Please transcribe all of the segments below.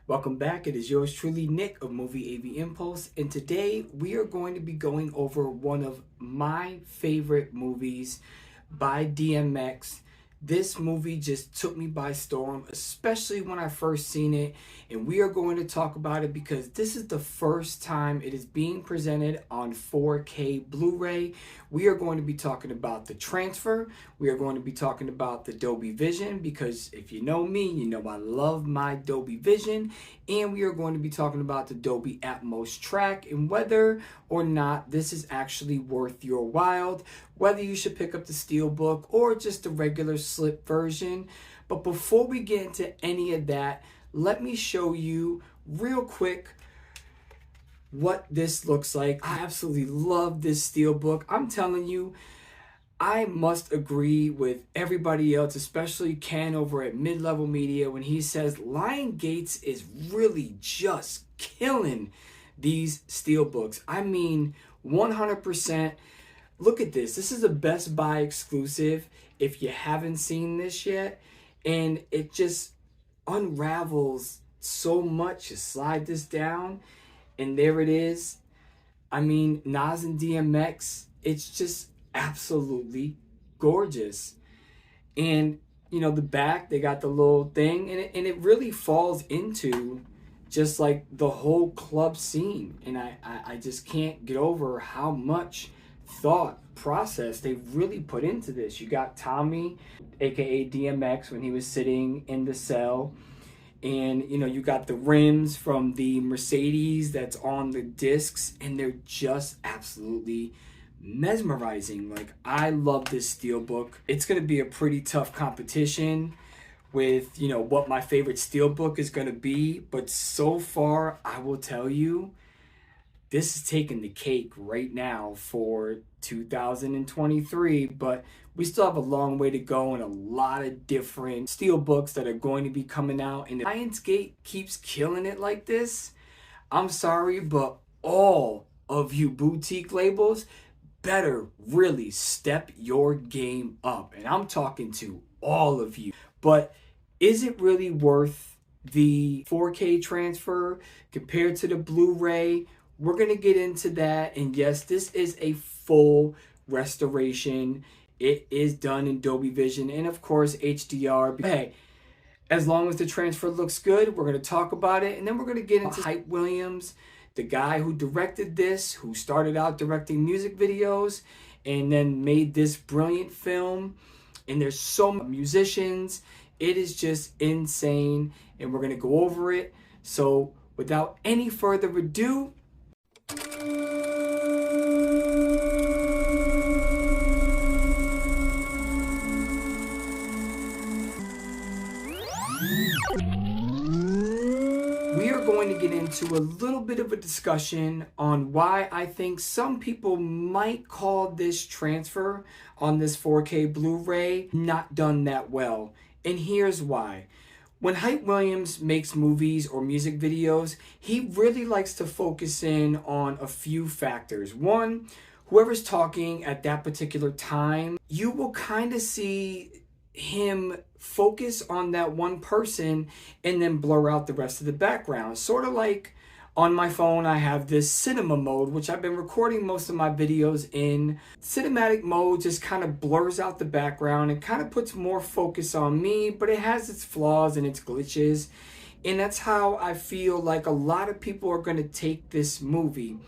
Welcome back. It is yours truly, Nick of Movie AV Impulse, and today we are going to be going over one of my favorite movies by DMX. This movie just took me by storm, especially when I first seen it, and we are going to talk about it because this is the first time it is being presented on 4K Blu-ray. We are going to be talking about the transfer. We are going to be talking about the Dolby Vision because if you know me, you know I love my Dolby Vision, and we are going to be talking about the Dolby Atmos track and whether or not this is actually worth your while, whether you should pick up the Steelbook or just the regular slip version. But before we get into any of that, let me show you real quick what this looks like. I absolutely love this Steelbook. I'm telling you, I must agree with everybody else, especially Ken over at Mid-Level Media, when he says Lion Gates is really just killing these Steelbooks. I mean, 100%. Look at this. This is a Best Buy exclusive if you haven't seen this yet. And it just unravels so much. You slide this down and there it is. I mean, Nas and DMX, it's just absolutely gorgeous. And you know, the back, they got the little thing, and it really falls into just like the whole club scene. And I just can't get over how much thought process they really put into this. You got Tommy, aka DMX, when he was sitting in the cell, and you know, you got the rims from the Mercedes that's on the discs, and they're just absolutely mesmerizing. Like, I love this Steelbook. It's going to be a pretty tough competition with, you know, what my favorite Steelbook is going to be, but so far I will tell you, this is taking the cake right now for 2023, but we still have a long way to go and a lot of different Steelbooks that are going to be coming out. And if Lionsgate keeps killing it like this, I'm sorry, but all of you boutique labels better really step your game up. And I'm talking to all of you. But is it really worth the 4K transfer compared to the Blu-ray? We're going to get into that. And yes, this is a full restoration. It is done in Dolby Vision and of course HDR. But hey, as long as the transfer looks good, we're going to talk about it. And then we're going to get into Hype Williams, the guy who directed this, who started out directing music videos and then made this brilliant film. And there's so many musicians. It is just insane. And we're going to go over it. So without any further ado, we are going to get into a little bit of a discussion on why I think some people might call this transfer on this 4K Blu-ray not done that well. And here's why. When Hype Williams makes movies or music videos, he really likes to focus in on a few factors. One, whoever's talking at that particular time, you will kind of see him focus on that one person and then blur out the rest of the background. Sort of like on my phone, I have this cinema mode, which I've been recording most of my videos in. Cinematic mode just kind of blurs out the background and kind of puts more focus on me, but it has its flaws and its glitches. And that's how I feel like a lot of people are going to take this movie.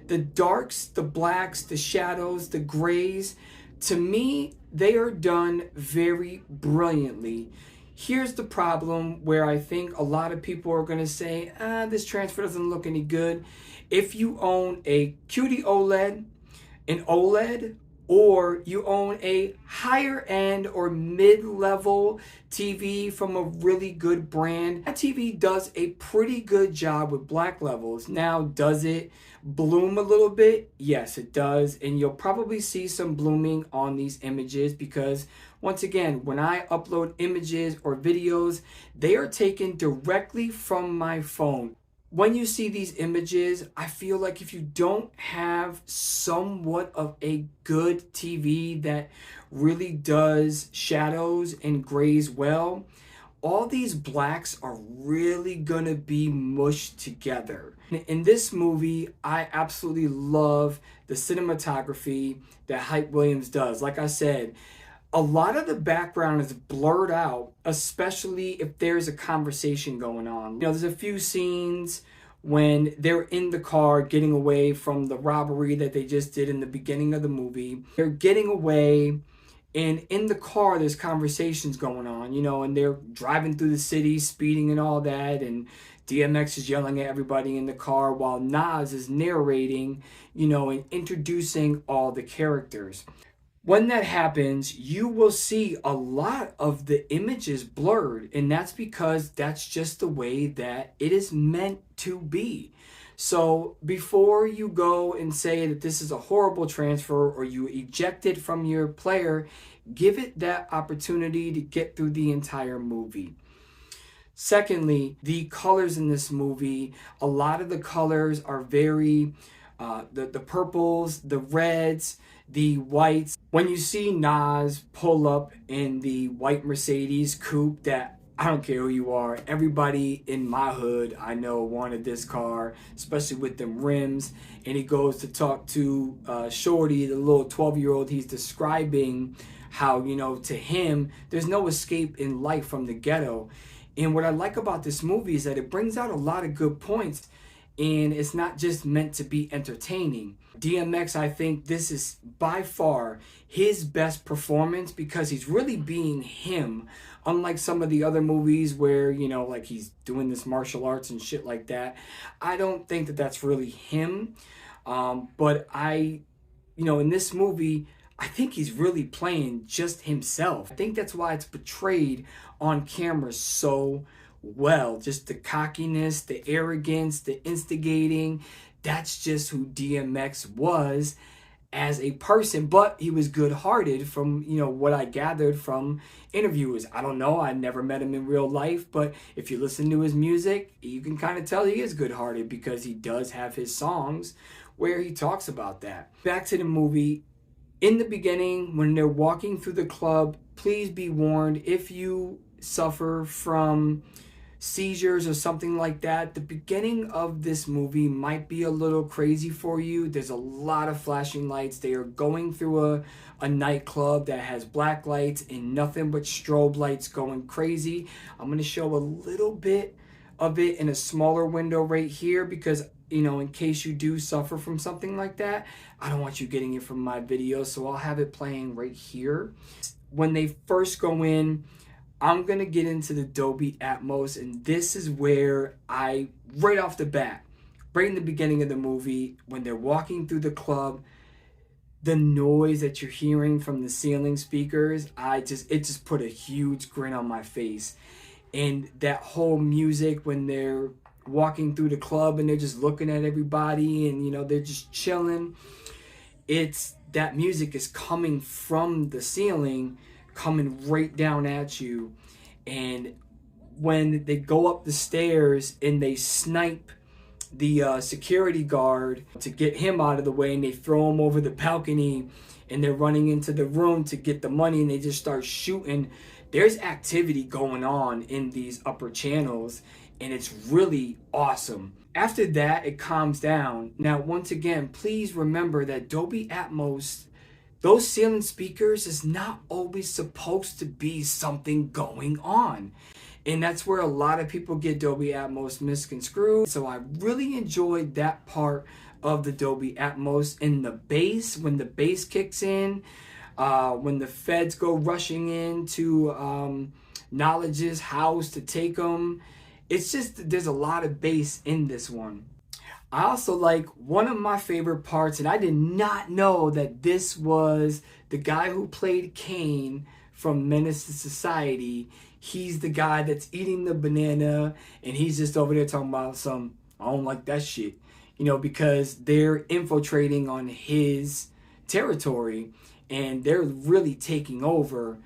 The darks, the blacks, the shadows, the grays, to me, they are done very brilliantly. Here's the problem where I think a lot of people are going to say, this transfer doesn't look any good. If you own a QD OLED, an OLED, or you own a higher end or mid-level TV from a really good brand, that TV does a pretty good job with black levels. Now, does it bloom a little bit? Yes, it does. And you'll probably see some blooming on these images because, once again, when I upload images or videos, they are taken directly from my phone. When you see these images, I feel like if you don't have somewhat of a good TV that really does shadows and grays well, all these blacks are really gonna be mushed together. In this movie, I absolutely love the cinematography that Hype Williams does. Like I said, a lot of the background is blurred out, especially if there's a conversation going on. You know, there's a few scenes when they're in the car getting away from the robbery that they just did in the beginning of the movie. They're getting away, and in the car there's conversations going on, you know, and they're driving through the city, speeding and all that, and DMX is yelling at everybody in the car while Nas is narrating, you know, and introducing all the characters. When that happens, you will see a lot of the images blurred, and that's because that's just the way that it is meant to be. So before you go and say that this is a horrible transfer or you eject it from your player, give it that opportunity to get through the entire movie. Secondly, the colors in this movie, a lot of the colors are very, the purples, the reds, the whites. When you see Nas pull up in the white Mercedes coupe that, I don't care who you are, everybody in my hood I know wanted this car, especially with them rims. And he goes to talk to Shorty, the little 12-year-old. He's describing how, you know, to him, there's no escape in life from the ghetto. And what I like about this movie is that it brings out a lot of good points, and it's not just meant to be entertaining. DMX, I think this is by far his best performance because he's really being him, unlike some of the other movies where, you know, like he's doing this martial arts and shit like that. I don't think that that's really him. But you know, in this movie, I think he's really playing just himself. I think that's why it's portrayed on camera so well. Just the cockiness, the arrogance, the instigating. That's just who DMX was as a person, but he was good-hearted from, you know, what I gathered from interviews. I don't know, I never met him in real life, but if you listen to his music, you can kind of tell he is good-hearted because he does have his songs where he talks about that. Back to the movie. In the beginning, when they're walking through the club, please be warned, if you suffer from seizures or something like that, the beginning of this movie might be a little crazy for you. There's a lot of flashing lights. They are going through a nightclub that has black lights and nothing but strobe lights going crazy. I'm going to show a little bit of it in a smaller window right here because, you know, in case you do suffer from something like that, I don't want you getting it from my video, so I'll have it playing right here. When they first go in, I'm going to get into the Dolby Atmos, and this is where right off the bat, right in the beginning of the movie, when they're walking through the club, the noise that you're hearing from the ceiling speakers, it just put a huge grin on my face. And that whole music when they're walking through the club and they're just looking at everybody and, you know, they're just chilling. That music is coming from the ceiling, coming right down at you. And when they go up the stairs and they snipe the security guard to get him out of the way, and they throw him over the balcony and they're running into the room to get the money, and they just start shooting. There's activity going on in these upper channels, and it's really awesome. After that, it calms down. Now, once again, please remember that Dolby Atmos, those ceiling speakers, is not always supposed to be something going on. And that's where a lot of people get Dolby Atmos misconstrued. So I really enjoyed that part of the Dolby Atmos. In the bass, when the bass kicks in, when the feds go rushing into Knowledge's house to take them, it's just, there's a lot of bass in this one. I also like one of my favorite parts, and I did not know that this was the guy who played Kane from Menace to Society. He's the guy that's eating the banana, and he's just over there talking about I don't like that shit, you know, because they're infiltrating on his territory and they're really taking over.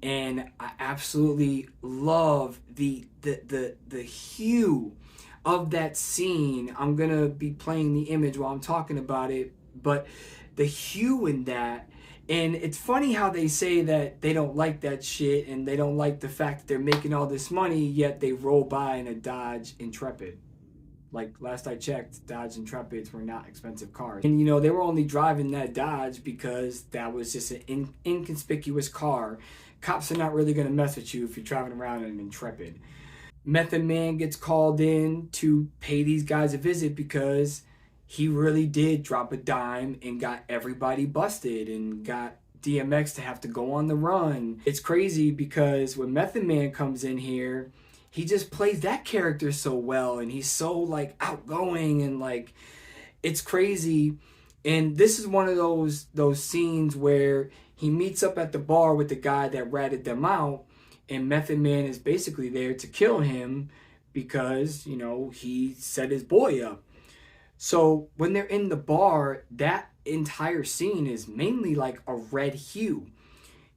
And I absolutely love the hue of that scene. I'm gonna be playing the image while I'm talking about it, but the hue in that And it's funny how they say that they don't like that shit and they don't like the fact that they're making all this money, yet they roll by in a Dodge Intrepid. Like, last I checked, Dodge Intrepids were not expensive cars. And, you know, they were only driving that Dodge because that was just an inconspicuous car. Cops are not really going to mess with you if you're driving around in an Intrepid. Method Man gets called in to pay these guys a visit because he really did drop a dime and got everybody busted and got DMX to have to go on the run. It's crazy because when Method Man comes in here, he just plays that character so well, and he's so like outgoing, and like it's crazy. And this is one of those scenes where he meets up at the bar with the guy that ratted them out, and Method Man is basically there to kill him because, you know, he set his boy up. So when they're in the bar, that entire scene is mainly like a red hue.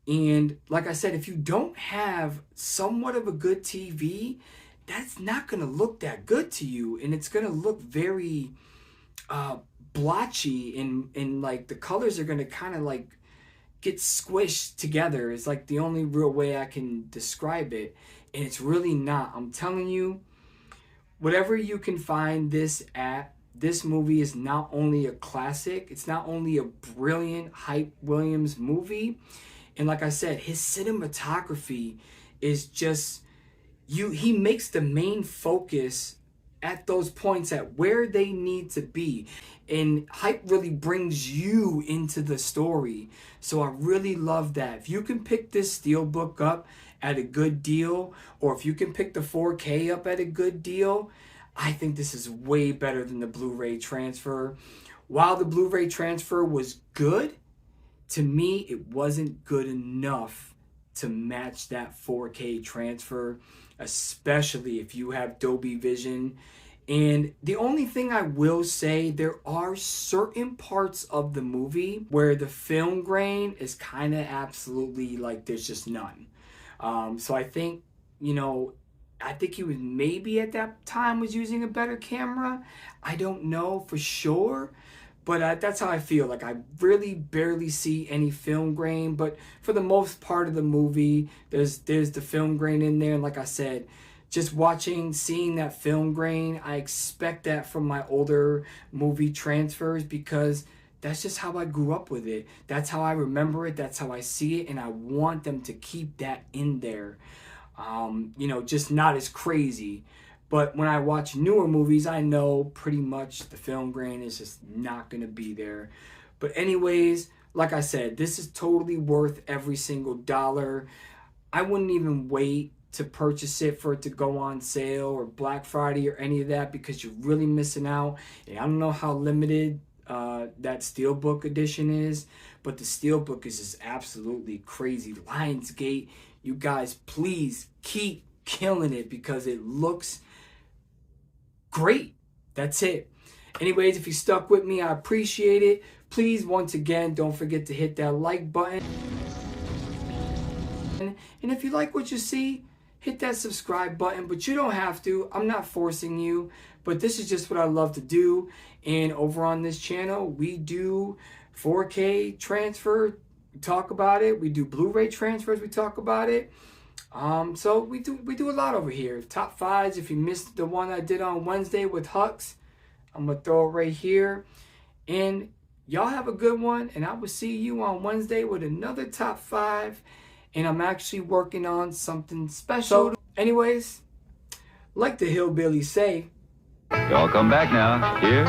And like I said, if you don't have somewhat of a good TV, that's not going to look that good to you. And it's going to look very blotchy, and like the colors are going to kind of like get squished together. It's like the only real way I can describe it. And it's really not. I'm telling you, whatever you can find this at, this movie is not only a classic, it's not only a brilliant Hype Williams movie. And like I said, his cinematography is just, he makes the main focus at those points at where they need to be. And Hype really brings you into the story. So I really love that. If you can pick this Steelbook up at a good deal, or if you can pick the 4K up at a good deal, I think this is way better than the Blu-ray transfer. While the Blu-ray transfer was good, to me, it wasn't good enough to match that 4K transfer, especially if you have Dolby Vision. And the only thing I will say, there are certain parts of the movie where the film grain is kind of absolutely like there's just none. So I think, you know, I think he was maybe at that time was using a better camera. I don't know for sure. But that's how I feel. Like, I really barely see any film grain. But for the most part of the movie, there's the film grain in there. And like I said, just seeing that film grain, I expect that from my older movie transfers because that's just how I grew up with it. That's how I remember it. That's how I see it. And I want them to keep that in there. You know, just not as crazy. But when I watch newer movies, I know pretty much the film grain is just not going to be there. But anyways, like I said, this is totally worth every single dollar. I wouldn't even wait to purchase it for it to go on sale or Black Friday or any of that because you're really missing out. And I don't know how limited that Steelbook edition is, but the Steelbook is just absolutely crazy. Lionsgate, you guys, please keep killing it because it looks great. That's it. Anyways, if you stuck with me, I appreciate it. Please, once again, don't forget to hit that like button. And if you like what you see, hit that subscribe button, but you don't have to. I'm not forcing you, but this is just what I love to do. And over on this channel, we do 4K transfer, we talk about it. We do Blu-ray transfers, we talk about it. So we do a lot over here. Top fives. If you missed the one I did on Wednesday with Hux, I'm gonna throw it right here. And y'all have a good one, and I will see you on Wednesday with another top five. And I'm actually working on something special. So anyways, like the hillbillies say, y'all come back now. Here.